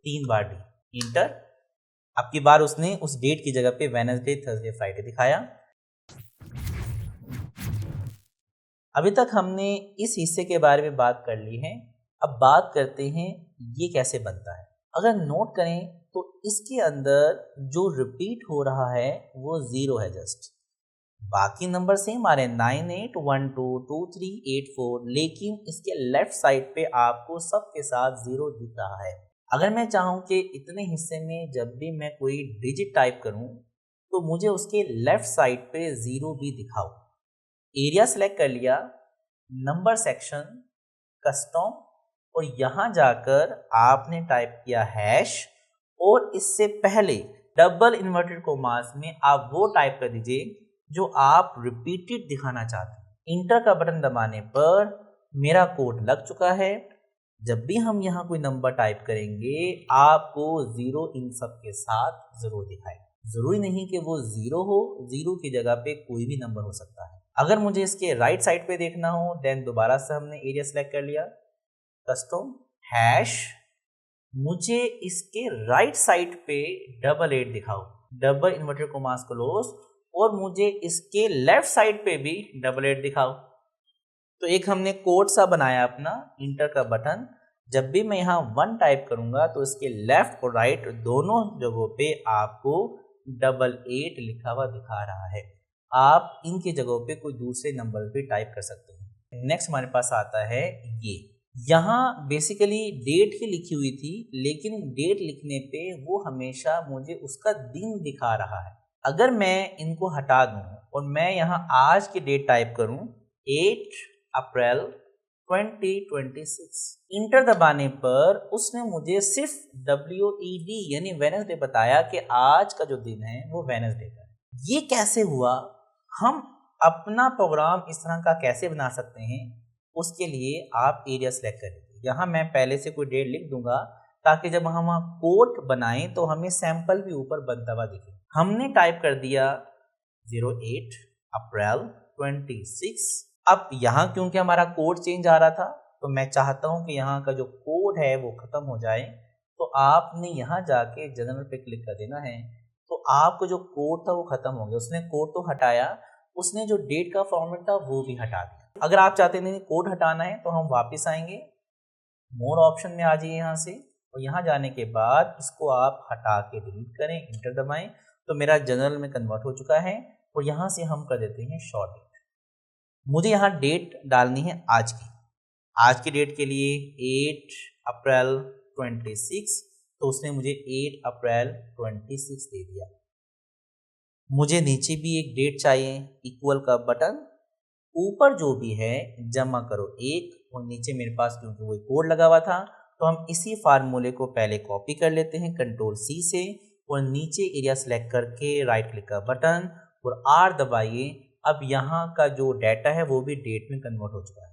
3 बार D, inter. अब की बार उसने उस डेट की जगह पे वेडनेसडे, थर्सडे, फ्राइडे दिखाया। अभी तक हमने इस हिस्से के बारे में बात कर ली है। अब बात करते हैं ये कैसे बनता है। अगर नोट करें तो इसके अंदर जो रिपीट हो रहा है वो 0 है जस्ट, बाकी नंबर सेम आ रहे हैं 9, 8, 1, 2, 2, 3, 8, 4, लेकिन इसके लेफ्ट साइड पे आपको सबके साथ 0 दिख रहा है। अगर मैं चाहूँ कि इतने हिस्से में जब भी मैं कोई डिजिट टाइप करूँ तो मुझे उसके लेफ्ट साइड पे 0 भी दिखाओ। एरिया सेलेक्ट कर लिया, नंबर सेक्शन, कस्टम, और यहाँ जाकर आपने टाइप किया हैश, और इससे पहले डबल इन्वर्टेड कोमास में आप वो टाइप कर दीजिए जो आप रिपीटेड दिखाना चाहते हैं। इंटर का बटन दबाने पर मेरा कोड लग चुका है। जब भी हम यहाँ कोई नंबर टाइप करेंगे आपको 0 इन सब के साथ जरूर दिखाएगा। जरूरी नहीं कि वो 0 हो, 0 की जगह पे कोई भी नंबर हो सकता है। अगर मुझे इसके राइट साइड पे देखना हो देन दोबारा से हमने एरिया सेलेक्ट कर लिया, कस्टम, हैश, मुझे इसके राइट साइड पे 88 दिखाओ, डबल इन्वर्टेड कोमास क्लोज, और मुझे इसके लेफ्ट साइड पे भी 88 दिखाओ। तो एक हमने कोड सा बनाया अपना, इंटर का बटन। जब भी मैं यहाँ 1 टाइप करूंगा तो इसके लेफ्ट और राइट दोनों जगहों पे आपको 88 लिखा हुआ दिखा रहा है। आप इनकी जगहों पे कोई दूसरे नंबर भी टाइप कर सकते हैं। नेक्स्ट हमारे पास आता है ये, यहाँ बेसिकली डेट ही लिखी हुई थी, लेकिन डेट लिखने पे वो हमेशा मुझे उसका दिन दिखा रहा है। अगर मैं इनको हटा दूं और मैं यहाँ आज की डेट टाइप करूं 8 अप्रैल 2026, इंटर दबाने पर उसने मुझे सिर्फ WED यानी वेडनेसडे बताया कि आज का जो दिन है वो वेडनेसडे का है। ये कैसे हुआ? हम अपना प्रोग्राम इस तरह का कैसे बना सकते हैं, उसके लिए आप एरिया सेलेक्ट करेंगे। यहाँ मैं पहले से कोई डेट लिख दूंगा ताकि जब हम कोड बनाएं तो हमें सैंपल भी ऊपर बनता हुआ दिखे। हमने टाइप कर दिया 08 अप्रैल 26। अब यहाँ क्योंकि हमारा कोड चेंज आ रहा था तो मैं चाहता हूँ कि यहाँ का जो कोड है वो खत्म हो जाए, तो आपने यहाँ जाके जनरल पे क्लिक कर देना है। तो आपको जो कोड था वो खत्म हो गया। उसने कोड तो हटाया, उसने जो डेट का फॉर्मेट था वो भी हटा दिया। अगर आप चाहते नहीं कोड हटाना है तो हम वापस आएंगे, मोर ऑप्शन में आ जाइए यहाँ से, और यहाँ जाने के बाद इसको आप हटा के डिलीट करें, इंटर दबाएं तो मेरा जनरल में कन्वर्ट हो चुका है। और यहाँ से हम कर देते हैं शॉर्ट डेट। मुझे यहाँ डेट डालनी है आज की। आज की डेट के लिए 8 अप्रैल 26, तो उसने मुझे 8 अप्रैल 26 दे दिया। मुझे नीचे भी एक डेट चाहिए, इक्वल का बटन, ऊपर जो भी है जमा करो 1, और नीचे मेरे पास क्योंकि वो कोड लगा हुआ था तो हम इसी फार्मूले को पहले कॉपी कर लेते हैं कंट्रोल C से, और नीचे एरिया सेलेक्ट करके राइट क्लिक का बटन और R दबाइए। अब यहाँ का जो डाटा है वो भी डेट में कन्वर्ट हो चुका है।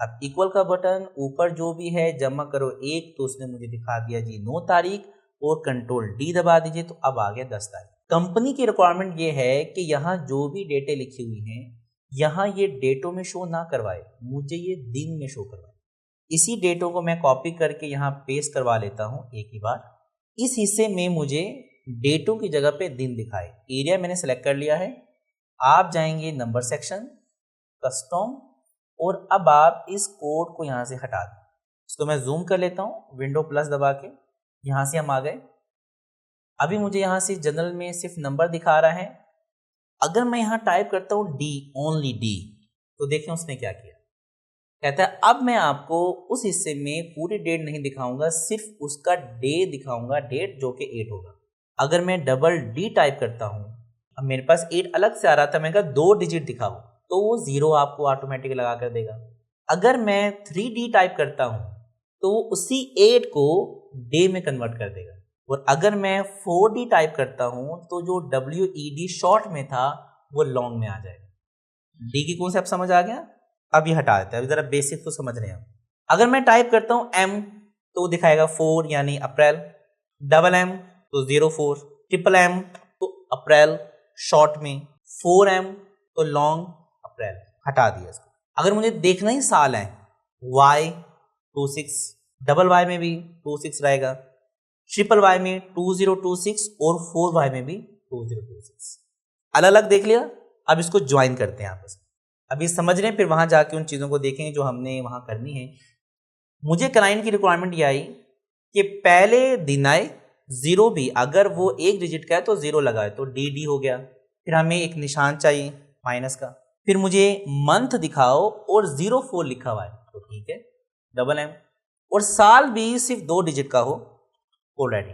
अब इक्वल का बटन, ऊपर जो भी है जमा करो 1, तो उसने मुझे दिखा दिया जी 9 तारीख, और कंट्रोल D दबा दीजिए तो अब आ गया 10 तारीख। कंपनी की रिक्वायरमेंट ये है कि यहाँ जो भी डेटे लिखी हुई हैं यहाँ ये डेटों में शो ना करवाए, मुझे ये दिन में शो करवाए। इसी डेटों को मैं कॉपी करके यहाँ पेस्ट करवा लेता हूँ एक ही बार। इस हिस्से में मुझे डेटों की जगह पे दिन दिखाए। एरिया मैंने सेलेक्ट कर लिया है। आप जाएंगे नंबर सेक्शन, कस्टम, और अब आप इस कोड को यहाँ से हटा दें। इसको मैं जूम कर लेता हूँ विंडो प्लस दबा के। यहाँ से हम आ गए। अभी मुझे यहाँ से जनरल में सिर्फ नंबर दिखा रहा है। अगर मैं यहाँ टाइप करता हूँ D, ओनली D, तो देखें उसने क्या किया। कहता है अब मैं आपको उस हिस्से में पूरी डेट नहीं दिखाऊंगा, सिर्फ उसका डे दिखाऊंगा, डेट जो कि 8 होगा। अगर मैं डबल D टाइप करता हूँ, अब मेरे पास 8 अलग से आ रहा था, मैं कहा 2 डिजिट दिखाओ, तो वो 0 आपको ऑटोमेटिक लगा कर देगा। अगर मैं 3D टाइप करता हूँ तो वो उसी 8 को डे में कन्वर्ट कर देगा। और अगर मैं 4D टाइप करता हूँ तो जो WED शॉर्ट में था वो लॉन्ग में आ जाएगा। D की कॉन्सेप्ट समझ आ गया? अब ये हटा देते हैं, अभी जरा बेसिक तो समझ रहे हैं। अगर मैं टाइप करता हूँ M तो वो दिखाएगा 4 यानी अप्रैल, डबल M तो 04, ट्रिपल M तो अप्रैल शॉर्ट में, 4M तो लॉन्ग अप्रैल। हटा दिया इसको। अगर मुझे देखना ही साल है, Y 26, डबल Y में भी 26 रहेगा, YYY में 2026 और 4Y में भी 2026। अलग अलग देख लिया, अब इसको ज्वाइन करते हैं आपस में। अभी समझ रहे हैं, फिर वहां जाके उन चीज़ों को देखेंगे जो हमने वहां करनी है। मुझे क्लाइंट की रिक्वायरमेंट ये आई कि पहले दिन आए, जीरो भी, अगर वो एक डिजिट का है तो जीरो लगाए तो डी हो गया। फिर हमें एक निशान चाहिए माइनस का। फिर मुझे मंथ दिखाओ और 04 लिखा हुआ है तो ठीक है, डबल एम। और साल भी सिर्फ 2 डिजिट का हो ऑलरेडी।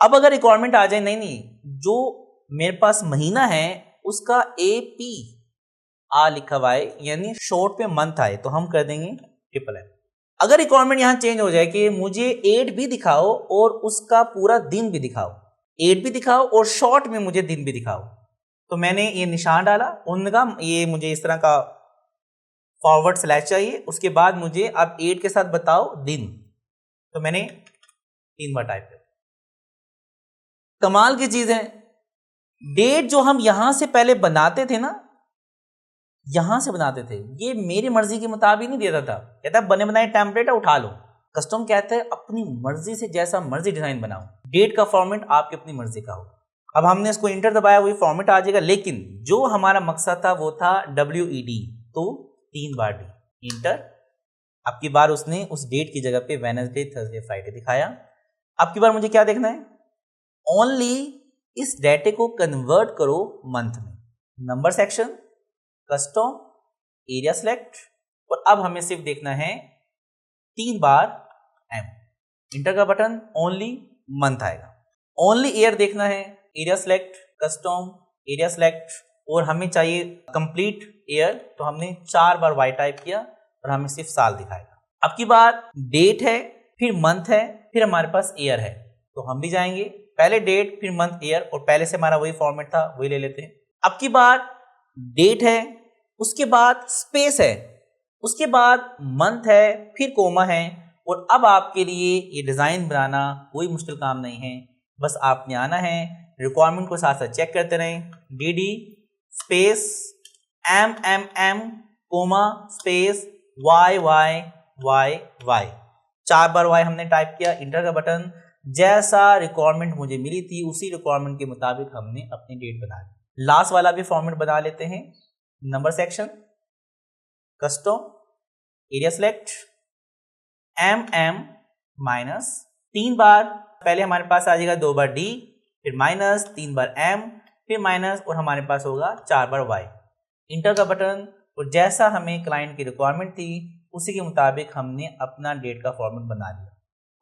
अब अगर रिक्वायरमेंट आ जाए, नहीं जो मेरे पास महीना है उसका AP आ लिखा हुआ है, यानी शॉर्ट पे मंथ आए, तो हम कर देंगे ट्रिपल एम। अगर रिक्वायरमेंट यहां चेंज हो जाए कि मुझे 8 भी दिखाओ और उसका पूरा दिन भी दिखाओ, 8 भी दिखाओ और शॉर्ट में मुझे दिन भी दिखाओ, तो मैंने ये निशान डाला। उन्होंने कहा ये मुझे इस तरह का फॉरवर्ड स्लैश चाहिए, उसके बाद मुझे अब 8 के साथ बताओ दिन, तो मैंने 3 बार टाइप किया। कमाल की चीज है, डेट जो हम यहां से पहले बनाते थे ना, यहां से बनाते थे, ये मेरी मर्जी के मुताबिक नहीं देता था, कहता बने बनाए टेम्पलेट है उठा लो। कस्टम कहते हैं अपनी मर्जी से जैसा मर्जी डिजाइन बनाओ, डेट का फॉर्मेट आपकी अपनी मर्जी का हो। अब हमने इसको इंटर दबाया, वही फॉर्मेट आ जाएगा, लेकिन जो हमारा मकसद था वो था WED, तो 3 बार डी इंटर। अब की बार उसने उस डेट की जगह पे वेडनेसडे, थर्सडे, फ्राइडे दिखाया। अब की बार मुझे क्या देखना है, ओनली इस डेटे को कन्वर्ट करो मंथ में। Number section, custom, area select, और अब हमें सिर्फ देखना है 3 बार एम। इंटर का बटन, ओनली मंथ आएगा। ओनली ईयर देखना है, area select, custom, area select, और हमें चाहिए कंप्लीट ईयर, तो हमने 4 बार वाई टाइप किया और हमें सिर्फ साल दिखाएगा। अब की बार डेट है, फिर मंथ है, फिर हमारे पास ईयर है, तो हम भी जाएंगे पहले डेट फिर मंथ ईयर, और पहले से हमारा वही फॉर्मेट था वही ले लेते हैं। अब की बार डेट है, उसके बाद स्पेस है, उसके बाद मंथ है, फिर कोमा है। और अब आपके लिए ये डिजाइन बनाना कोई मुश्किल काम नहीं है, बस आपने आना है, रिक्वायरमेंट को साथ साथ चेक करते रहें। DD space M comma space YY 4 बार Y हमने टाइप किया, इंटर का बटन। जैसा रिक्वायरमेंट मुझे मिली थी उसी रिक्वायरमेंट के मुताबिक हमने अपनी डेट बना ली। लास्ट वाला भी फॉर्मेट बना लेते हैं। Number section, custom, area select, MM minus 3 बार, पहले हमारे पास आ जाएगा 2 बार D, फिर माइनस 3 बार M, फिर माइनस, और हमारे पास होगा 4 बार Y। इंटर का बटन, और जैसा हमें क्लाइंट की रिक्वायरमेंट थी उसी के मुताबिक हमने अपना डेट का फॉर्मेट बना लिया।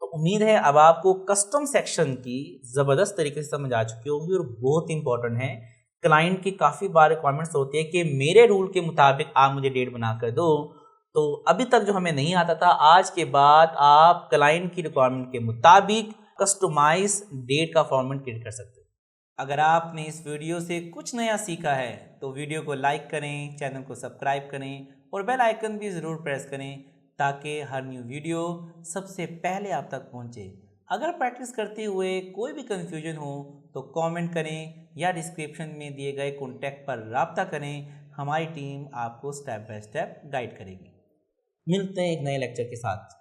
तो उम्मीद है अब आपको कस्टम सेक्शन की ज़बरदस्त तरीके से समझ आ चुकी होगी, और बहुत इंपॉर्टेंट है। क्लाइंट की काफ़ी बार रिक्वायरमेंट्स होती है कि मेरे रूल के मुताबिक आप मुझे डेट बना कर दो, तो अभी तक जो हमें नहीं आता था, आज के बाद आप क्लाइंट की रिक्वायरमेंट के मुताबिक कस्टमाइज डेट का फॉर्मेट क्रिएट कर सकते हो। अगर आपने इस वीडियो से कुछ नया सीखा है तो वीडियो को लाइक करें, चैनल को सब्सक्राइब करें और बेल आइकन भी ज़रूर प्रेस करें, ताकि हर न्यू वीडियो सबसे पहले आप तक पहुंचे। अगर प्रैक्टिस करते हुए कोई भी कन्फ्यूजन हो तो कमेंट करें या डिस्क्रिप्शन में दिए गए कॉन्टैक्ट पर राब्ता करें, हमारी टीम आपको स्टेप बाय स्टेप गाइड करेगी। मिलते हैं एक नए लेक्चर के साथ।